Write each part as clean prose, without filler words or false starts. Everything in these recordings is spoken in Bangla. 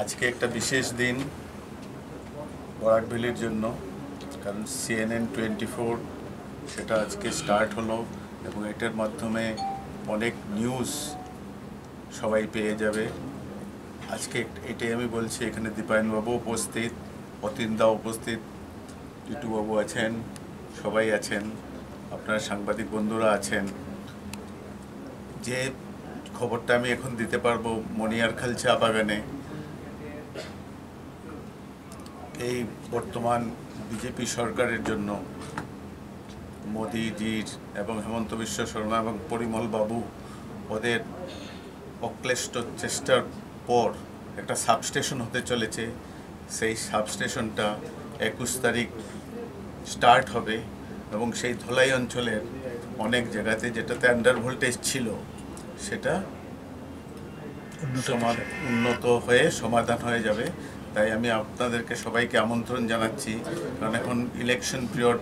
আজকে একটা বিশেষ দিন বরাক ভ্যালির জন্য, কারণ CNN24 সেটা আজকে স্টার্ট হলো এবং এটার মাধ্যমে অনেক নিউজ সবাই পেয়ে যাবে। আজকে এটাই আমি বলছি, এখানে দীপায়নবাবু উপস্থিত, অতীনদা উপস্থিত, টিটুবাবু আছেন, সবাই আছেন, আপনার সাংবাদিক বন্ধুরা আছেন। যে খবরটা আমি এখন দিতে পারবো, মণিয়ারখাল চা বাগানে এই বর্তমান বিজেপি সরকারের জন্য মোদিজির এবং হেমন্ত বিশ্ব শর্মা এবং পরিমল বাবু ওদের অক্লেষ্ট চেষ্টার পর একটা সাবস্টেশন হতে চলেছে। সেই সাবস্টেশনটা 21 তারিখ স্টার্ট হবে এবং সেই ধলাই অঞ্চলের অনেক জায়গাতে যেটাতে আন্ডার ভোল্টেজ ছিল সেটা উন্নত হয়ে সমাধান হয়ে যাবে। তাই আমি আপনাদেরকে সবাইকে আমন্ত্রণ জানাচ্ছি, কারণ এখন ইলেকশন পিরিয়ড,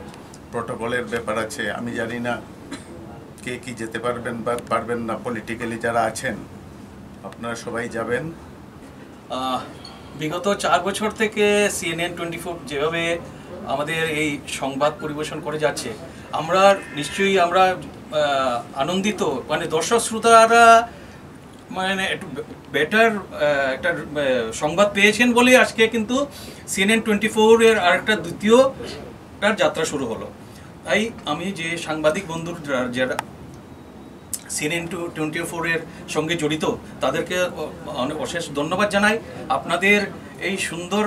প্রটোকলের ব্যাপার আছে। আমি জানি না কে কি যেতে পারবেন বা পারবেন না, পলিটিক্যালি যারা আছেন আপনারা সবাই যাবেন। বিগত 4 বছর থেকে CNN24 যেভাবে আমাদের এই সংবাদ পরিবেশন করে যাচ্ছে, আমরা নিশ্চয়ই আনন্দিত, মানে দর্শক শ্রোতারা মানে একটু বেটার একটা সংবাদ পেয়েছেন বলে আজকে কিন্তু CNN24 এর আরেকটা দ্বিতীয়টার যাত্রা শুরু হলো। তাই আমি যে সাংবাদিক বন্ধুরা যারা CNN24 এর সঙ্গে জড়িত তাদেরকে অশেষ ধন্যবাদ জানাই। আপনাদের এই সুন্দর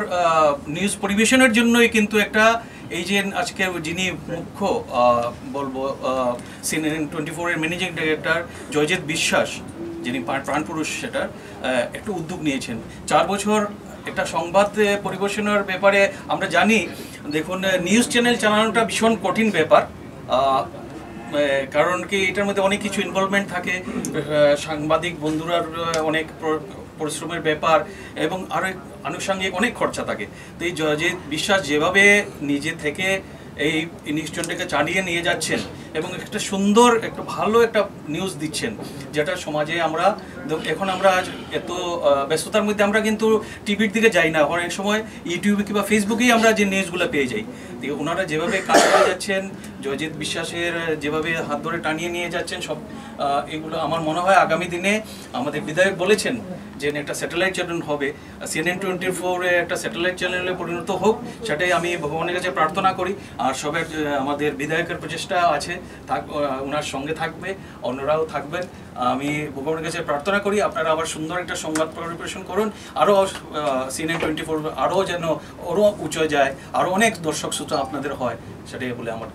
নিউজ পরিবেশনের জন্যই কিন্তু একটা এই যে আজকে যিনি মুখ্য বলবো CNN24 এর ম্যানেজিং ডাইরেক্টর জয়জিৎ বিশ্বাস, যিনি প্রাণপুরুষ, সেটা একটু উদ্যোগ নিয়েছেন। 4 বছর একটা সংবাদ পরিবেশনের ব্যাপারে আমরা জানি, দেখুন নিউজ চ্যানেল চালানোটা ভীষণ কঠিন ব্যাপার, কারণ কি এটার মধ্যে অনেক কিছু ইনভলভমেন্ট থাকে, সাংবাদিক বন্ধুরার অনেক পরিশ্রমের ব্যাপার এবং আরও আনুষঙ্গিক অনেক খরচা থাকে। তো এই জয়জিৎ বিশ্বাস যেভাবে নিজে থেকে এই নিউজটাকে চালিয়ে নিয়ে যাচ্ছেন এবং একটা সুন্দর একটা ভালো একটা নিউজ দিচ্ছেন, যেটা সমাজে এখন আমরা এত ব্যস্ততার মধ্যে আমরা কিন্তু টিভির দিকে যাই না, অনেক সময় ইউটিউবে কিংবা ফেসবুকেই আমরা যে নিউজগুলো পেয়ে যাই। তো ওনারা যেভাবে কাজ করে যাচ্ছেন, জয়জিৎ বিশ্বাসের যেভাবে হাত ধরে টানিয়ে নিয়ে যাচ্ছেন, সব এগুলো আমার মনে হয় আগামী দিনে আমাদের বিধায়ক বলেছেন যে একটা স্যাটেলাইট চ্যানেল হবে, CNN24 একটা স্যাটেলাইট চ্যানেলে পরিণত হোক, সেটাই আমি ভগবানের কাছে প্রার্থনা করি। আর সবের আমাদের বিধায়কের প্রচেষ্টা আছে, ওনার সঙ্গে থাকবে, অন্যরাও থাকবেন। আমি ভগবানের কাছে প্রার্থনা করি আপনারা আবার সুন্দর একটা সংবাদ পরিবেশন করুন, আরও CNN24 আরও যেন আরও উঁচু যায়, আরও অনেক দর্শক শ্রোতা আপনাদের হয়, সেটাই বলে আমার